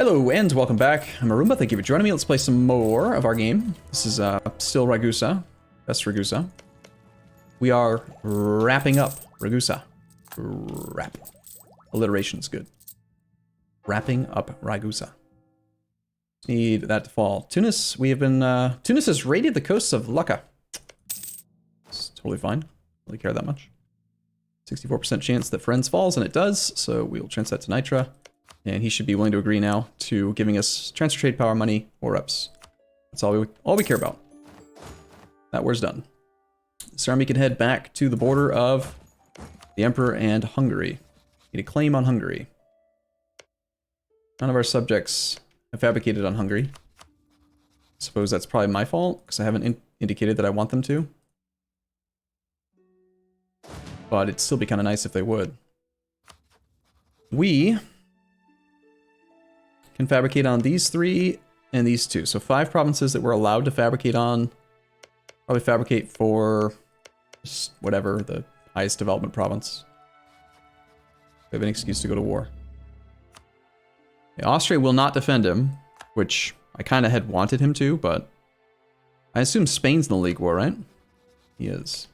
Hello and welcome back. I'm Arumba. Thank you for joining me. Let's play some more of our game. This is still Ragusa. Best Ragusa. We are wrapping up Ragusa. Wrap. Alliteration's good. Wrapping up Ragusa. Need that to fall. Tunis, we have been... Tunis has raided the coasts of Lucca. It's totally fine. Don't really care that much. 64% chance that Friends falls, and it does, so we will transfer that to Nitra. And he should be willing to agree now to giving us transfer trade power, money, or reps. That's all we care about. That war's done. This army can head back to the border of the Emperor and Hungary. Get a claim on Hungary. None of our subjects have fabricated on Hungary. I suppose that's probably my fault, because I haven't indicated that I want them to. But it'd still be kind of nice if they would. We can fabricate on these three and these two. So 5 provinces that we're allowed to fabricate on. Probably fabricate for just whatever, the highest development province. We have an excuse to go to war. Okay, Austria will not defend him, which I kind of had wanted him to, but I assume Spain's in the League War, right? He is.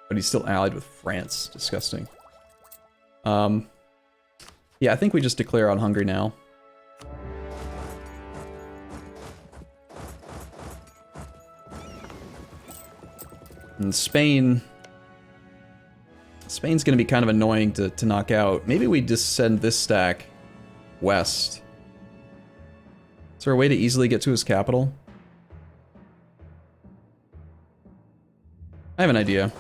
But he's still allied with France. Disgusting. Yeah, I think we just declare on Hungary now. And Spain's going to be kind of annoying to knock out. Maybe we just send this stack west. Is there a way to easily get to his capital? I have an idea.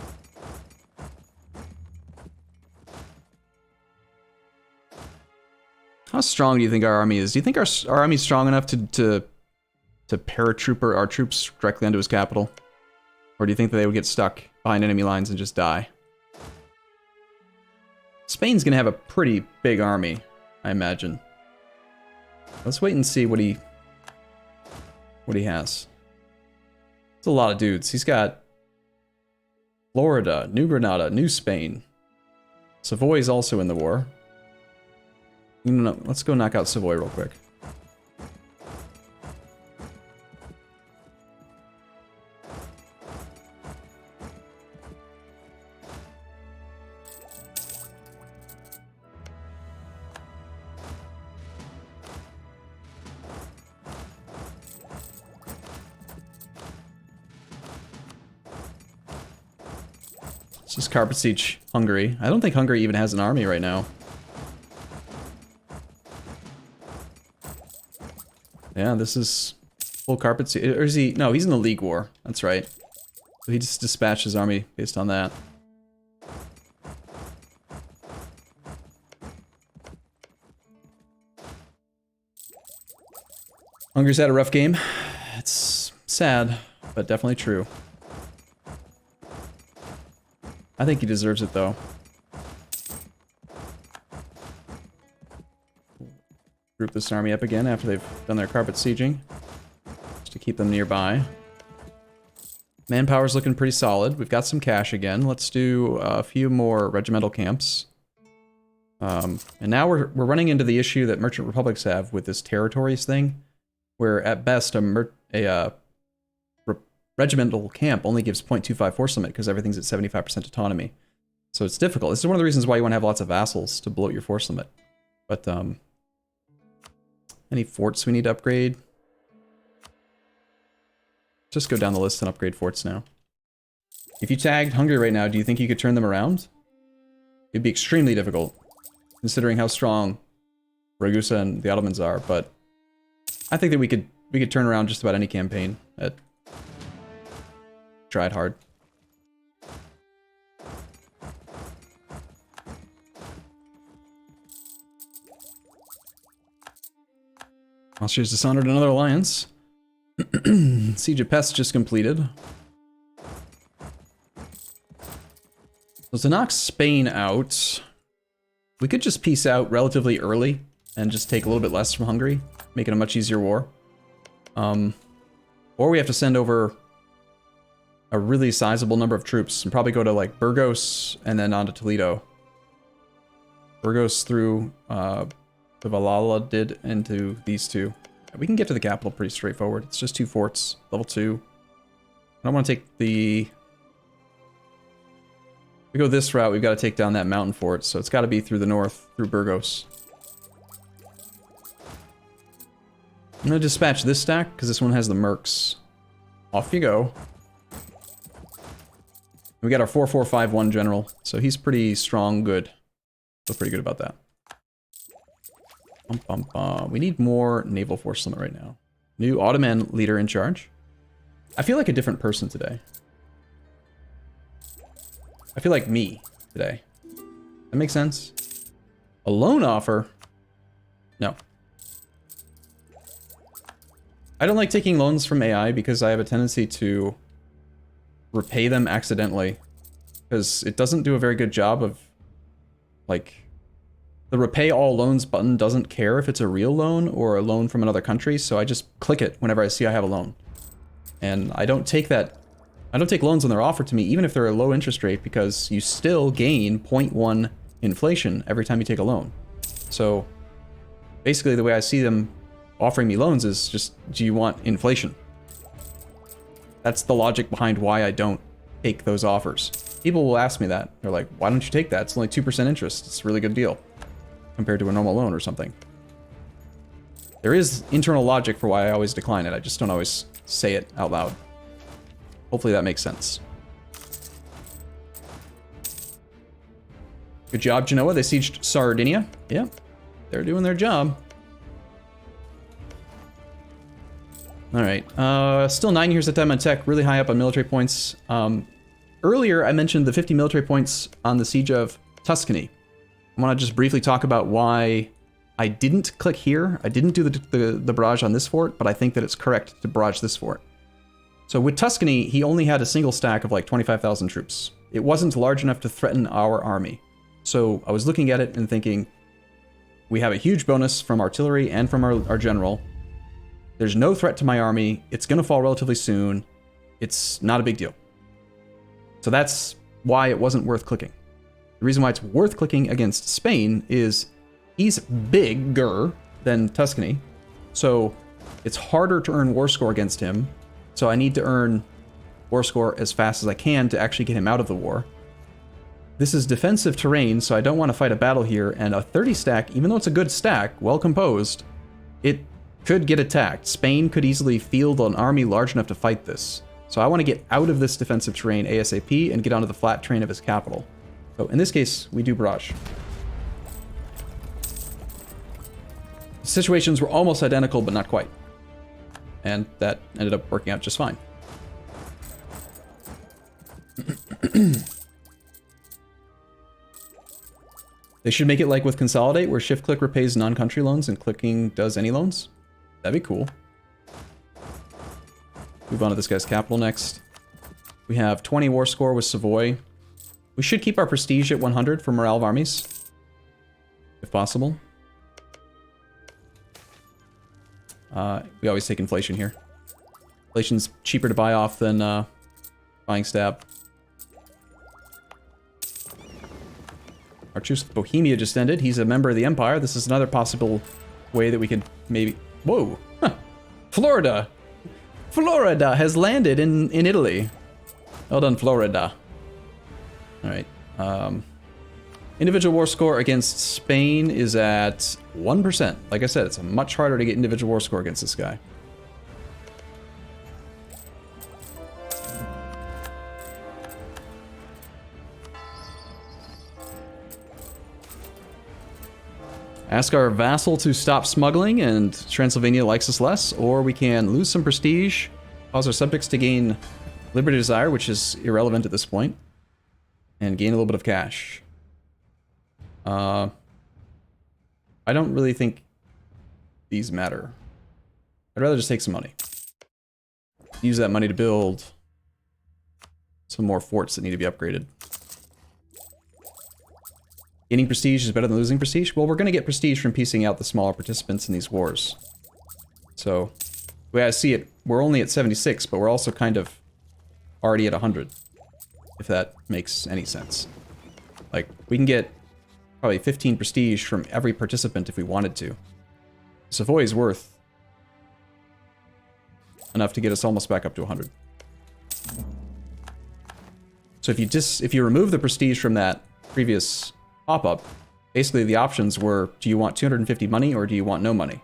How strong do you think our army is? Do you think our army is strong enough to paratrooper our troops directly onto his capital? Or do you think that they would get stuck behind enemy lines and just die? Spain's gonna have a pretty big army, I imagine. Let's wait and see what he has. It's a lot of dudes. He's got Florida, New Granada, New Spain. Savoy's also in the war. No, let's go knock out Savoy real quick. Let's just carpet siege Hungary. I don't think Hungary even has an army right now. Yeah, this is full carpet siege. Or is he? No, he's in the League War. That's right. So he just dispatched his army based on that. Hungary's had a rough game. It's sad, but definitely true. I think he deserves it, though. Group this army up again after they've done their carpet sieging. Just to keep them nearby. Manpower's looking pretty solid. We've got some cash again. Let's do a few more regimental camps. And now we're running into the issue that merchant republics have with this territories thing, where at best a regimental camp only gives 0.25 force limit because everything's at 75% autonomy. So it's difficult. This is one of the reasons why you want to have lots of vassals to bloat your force limit. But any forts we need to upgrade? Just go down the list and upgrade forts now. If you tagged Hungary right now, do you think you could turn them around? It'd be extremely difficult, considering how strong Ragusa and the Ottomans are, but I think that we could turn around just about any campaign that tried hard. Austria's dishonored another alliance. Siege of Pest just completed. So to knock Spain out, we could just peace out relatively early and just take a little bit less from Hungary, make it a much easier war. Or we have to send over a really sizable number of troops and probably go to like Burgos and then on to Toledo. Burgos through the the Valhalla did into these two. We can get to the capital pretty straightforward. It's just 2 forts, level 2. I don't want to take the... If we go this route, we've got to take down that mountain fort, so it's got to be through the north, through Burgos. I'm going to dispatch this stack, because this one has the mercs. Off you go. We got our 4-4-5-1 general, so he's pretty strong, good. Feel pretty good about that. We need more naval force limit right now. New Ottoman leader in charge. I feel like a different person today. I feel like me today. That makes sense? A loan offer? No. I don't like taking loans from AI because I have a tendency to repay them accidentally. Because it doesn't do a very good job of, like... The repay all loans button doesn't care if it's a real loan or a loan from another country, so I just click it whenever I see I have a loan. And I don't take loans when they're offered to me, even if they're a low interest rate, because you still gain 0.1 inflation every time you take a loan. So basically the way I see them offering me loans is just, do you want inflation? That's the logic behind why I don't take those offers. People will ask me that. They're like, why don't you take that? It's only 2% interest. It's a really good deal compared to a normal loan or something. There is internal logic for why I always decline it. I just don't always say it out loud. Hopefully that makes sense. Good job, Genoa. They sieged Sardinia. Yeah, they're doing their job. All right, still 9 years at Dharma Tech, really high up on military points. Earlier, I mentioned the 50 military points on the siege of Tuscany. I want to just briefly talk about why I didn't click here. I didn't do the barrage on this fort, but I think that it's correct to barrage this fort. So with Tuscany, he only had a single stack of like 25,000 troops. It wasn't large enough to threaten our army. So I was looking at it and thinking, we have a huge bonus from artillery and from our general. There's no threat to my army. It's going to fall relatively soon. It's not a big deal. So that's why it wasn't worth clicking. The reason why it's worth clicking against Spain is he's bigger than Tuscany. So it's harder to earn war score against him. So I need to earn war score as fast as I can to actually get him out of the war. This is defensive terrain, so I don't want to fight a battle here. And a 30 stack, even though it's a good stack, well composed, it could get attacked. Spain could easily field an army large enough to fight this. So I want to get out of this defensive terrain ASAP and get onto the flat terrain of his capital. So in this case, we do barrage. The situations were almost identical, but not quite. And that ended up working out just fine. They should make it like with Consolidate, where shift-click repays non-country loans and clicking does any loans. That'd be cool. Move on to this guy's capital next. We have 20 war score with Savoy. We should keep our prestige at 100 for morale of armies, if possible. We always take inflation here. Inflation's cheaper to buy off than buying stab. Our truce with Bohemia just ended. He's a member of the Empire. This is another possible way that we could maybe... Whoa! Huh. Florida! Florida has landed in Italy. Well done, Florida. Alright. Individual war score against Spain is at 1%. Like I said, it's much harder to get individual war score against this guy. Ask our vassal to stop smuggling and Transylvania likes us less, or we can lose some prestige, cause our subjects to gain liberty desire, which is irrelevant at this point, and gain a little bit of cash. I don't really think these matter. I'd rather just take some money. Use that money to build some more forts that need to be upgraded. Gaining prestige is better than losing prestige? Well, we're going to get prestige from piecing out the smaller participants in these wars. So, the way I see it, we're only at 76, but we're also kind of already at 100. If that makes any sense. Like, we can get probably 15 prestige from every participant if we wanted to. Savoy is worth enough to get us almost back up to 100. So if you remove the prestige from that previous pop-up, basically the options were, do you want 250 money or do you want no money?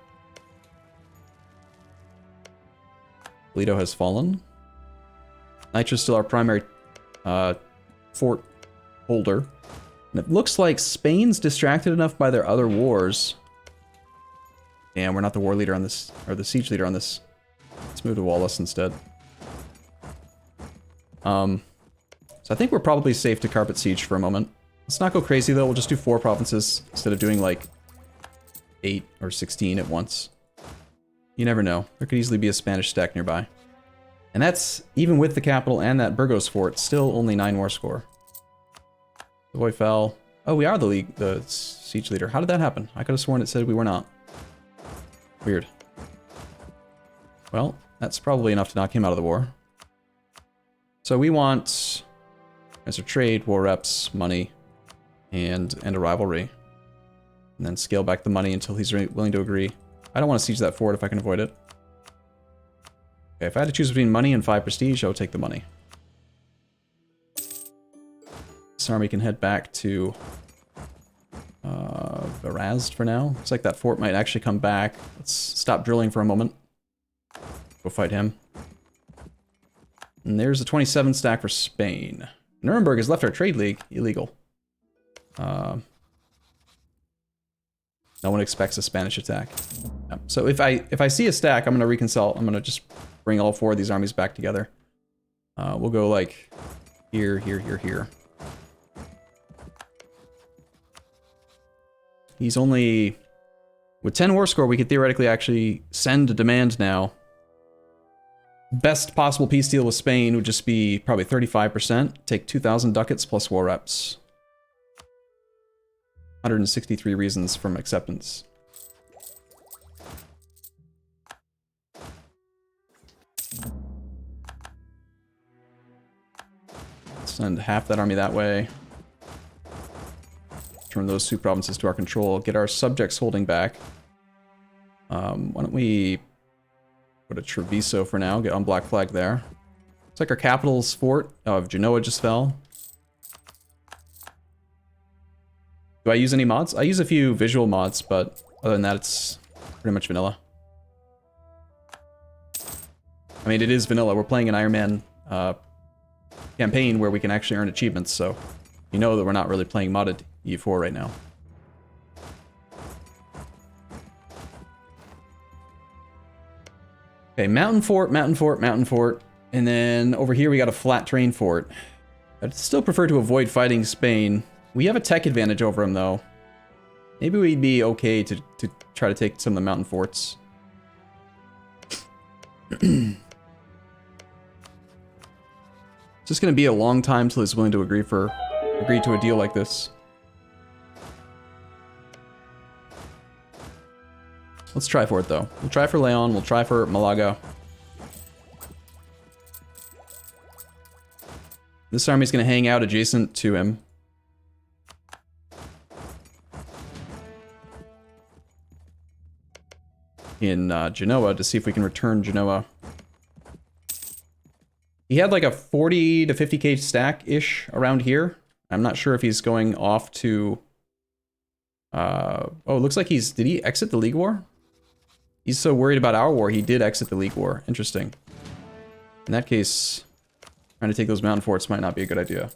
Toledo has fallen. Nitra's still our primary fort holder. And it looks like Spain's distracted enough by their other wars. And we're not the war leader on this, or the siege leader on this. Let's move to Wallace instead. So I think we're probably safe to carpet siege for a moment. Let's not go crazy though, we'll just do 4 provinces instead of doing like 8 or 16 at once. You never know, there could easily be a Spanish stack nearby. And that's, even with the capital and that Burgos fort, still only 9 war score. Savoy fell. Oh, we are the siege leader. How did that happen? I could have sworn it said we were not. Weird. Well, that's probably enough to knock him out of the war. So we want as a trade, war reps, money, and a rivalry. And then scale back the money until he's willing to agree. I don't want to siege that fort if I can avoid it. Okay, if I had to choose between money and 5 prestige, I would take the money. This army can head back to Varazd for now. Looks like that fort might actually come back. Let's stop drilling for a moment. Go fight him. And there's a 27 stack for Spain. Nuremberg has left our trade league illegal. No one expects a Spanish attack. Yeah. So if I see a stack, I'm gonna reconsult. I'm gonna just bring all 4 of these armies back together. We'll go like here, here, here, here. He's only with 10 war score. We could theoretically actually send a demand now. Best possible peace deal with Spain would just be probably 35%. Take 2,000 ducats plus war reps. 163 reasons from acceptance. Send half that army that way. Turn those 2 provinces to our control. Get our subjects holding back. Why don't we go to Treviso for now, get on black flag there. Looks like our capital's fort of Genoa just fell. Do I use any mods? I use a few visual mods, but other than that, it's pretty much vanilla. I mean, it is vanilla. We're playing an Iron Man campaign where we can actually earn achievements, so you know that we're not really playing modded EU4 right now. Okay, mountain fort, mountain fort, mountain fort. And then over here we got a flat terrain fort. I'd still prefer to avoid fighting Spain. We have a tech advantage over them though. Maybe we'd be okay to try to take some of the mountain forts. It's just gonna be a long time till he's willing to agree to a deal like this. Let's try for it though. We'll try for Leon, we'll try for Malaga. This army's gonna hang out adjacent to him. In Genoa to see if we can return Genoa. He had like a 40 to 50k stack-ish around here. I'm not sure if he's going off to... oh, it looks like he's... Did he exit the League War? He's so worried about our war, he did exit the League War. Interesting. In that case, trying to take those mountain forts might not be a good idea.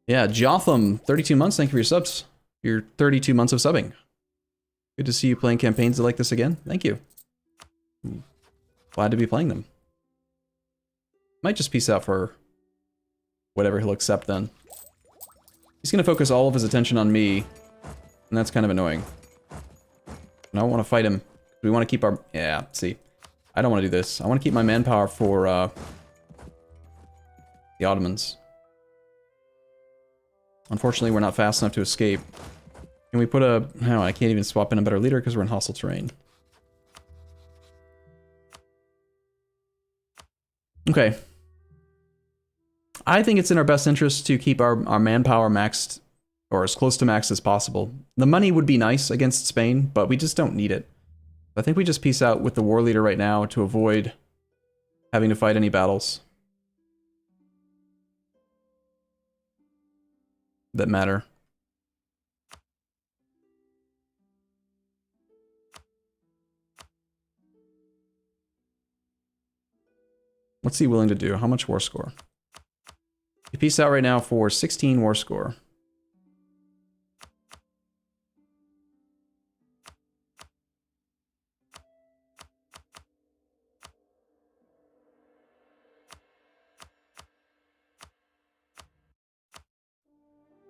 Yeah, Jotham, 32 months. Thank you for your subs. Your 32 months of subbing. Good to see you playing campaigns like this again. Thank you. Glad to be playing them. Might just peace out for whatever he'll accept then. He's going to focus all of his attention on me, and that's kind of annoying. And I don't want to fight him. We want to keep our... Yeah, see. I don't want to do this. I want to keep my manpower for the Ottomans. Unfortunately, we're not fast enough to escape. Can we put a... No, I can't even swap in a better leader because we're in hostile terrain. Okay. I think it's in our best interest to keep our manpower maxed or as close to max as possible. The money would be nice against Spain, but we just don't need it. I think we just peace out with the war leader right now to avoid having to fight any battles that matter. What's he willing to do? How much war score? You peace out right now for 16 war score.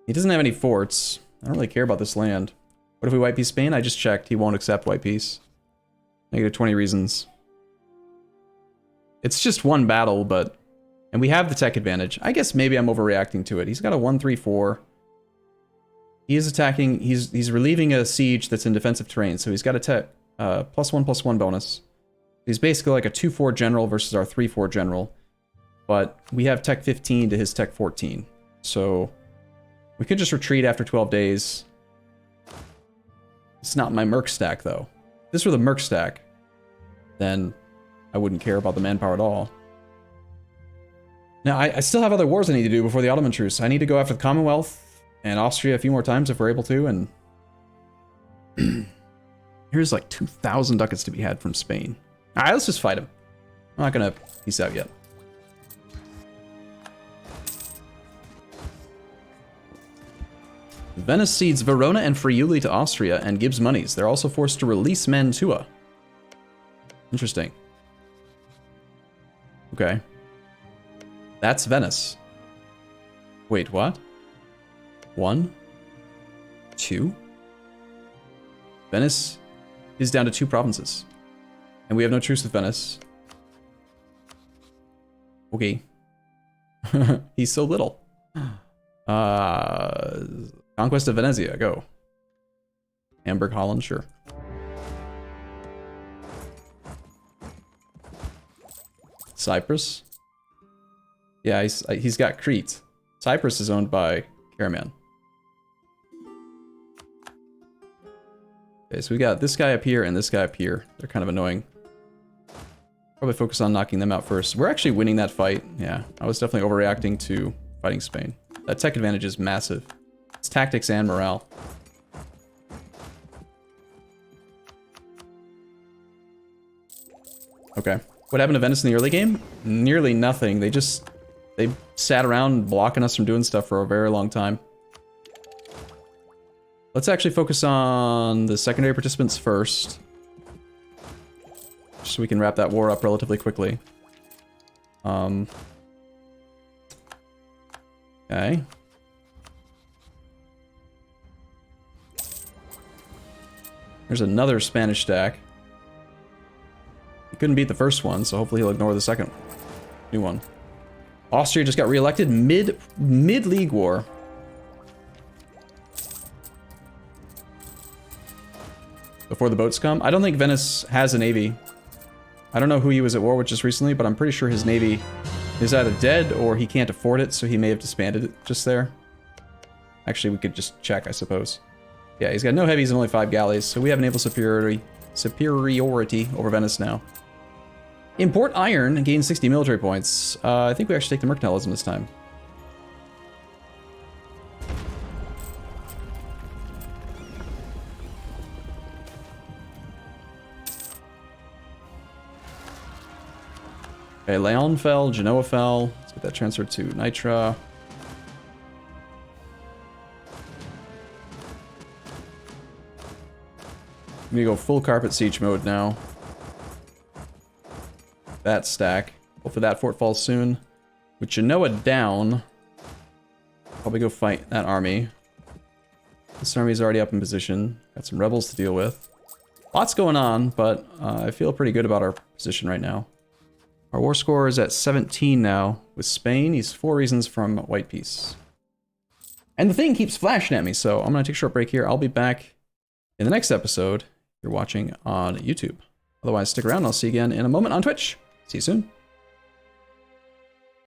He doesn't have any forts. I don't really care about this land. What if we white peace Spain? I just checked. He won't accept white peace. Negative 20 reasons. It's just one battle, but... And we have the tech advantage. I guess maybe I'm overreacting to it. He's got a 1-3-4. He is attacking... He's relieving a siege that's in defensive terrain, so he's got a tech... +1/+1 bonus. He's basically like a 2-4 general versus our 3-4 general. But we have tech 15 to his tech 14. So... We could just retreat after 12 days. It's not my merc stack, though. If this were the merc stack, then I wouldn't care about the manpower at all. Now, I still have other wars I need to do before the Ottoman truce. I need to go after the Commonwealth and Austria a few more times if we're able to, and... Here's like 2,000 ducats to be had from Spain. Alright, let's just fight him. I'm not gonna peace out yet. Venice cedes Verona and Friuli to Austria and gives monies. They're also forced to release Mantua. Interesting. Okay. That's Venice. Wait, what? 1? 2? Venice is down to 2 provinces. And we have no truce with Venice. Okay. He's so little. Conquest of Venezia, go. Hamburg, Holland, sure. Cyprus? Yeah, he's got Crete. Cyprus is owned by Karaman. Okay, so we got this guy up here and this guy up here. They're kind of annoying. Probably focus on knocking them out first. We're actually winning that fight. Yeah, I was definitely overreacting to fighting Spain. That tech advantage is massive. It's tactics and morale. Okay. What happened to Venice in the early game? Nearly nothing. They sat around blocking us from doing stuff for a very long time. Let's actually focus on the secondary participants first. Just so we can wrap that war up relatively quickly. Okay. There's another Spanish stack. He couldn't beat the first one, so hopefully he'll ignore the second new one. Austria just got re-elected mid-league war. Before the boats come? I don't think Venice has a navy. I don't know who he was at war with just recently, but I'm pretty sure his navy is either dead or he can't afford it, so he may have disbanded it just there. Actually, we could just check, I suppose. Yeah, he's got no heavies and only 5 galleys, so we have naval superiority over Venice now. Import iron and gain 60 military points. I think we actually take the mercantilism this time. Okay, Leon fell, Genoa fell. Let's get that transferred to Nitra. I'm gonna go full carpet siege mode now. That stack. Hopefully that fort falls soon. With Genoa down, probably go fight that army. This army's already up in position. Got some rebels to deal with. Lots going on, but I feel pretty good about our position right now. Our war score is at 17 now. With Spain, he's 4 reasons from white peace. And the thing keeps flashing at me, so I'm gonna take a short break here. I'll be back in the next episode. You're watching on YouTube. Otherwise, stick around. I'll see you again in a moment on Twitch. See you soon.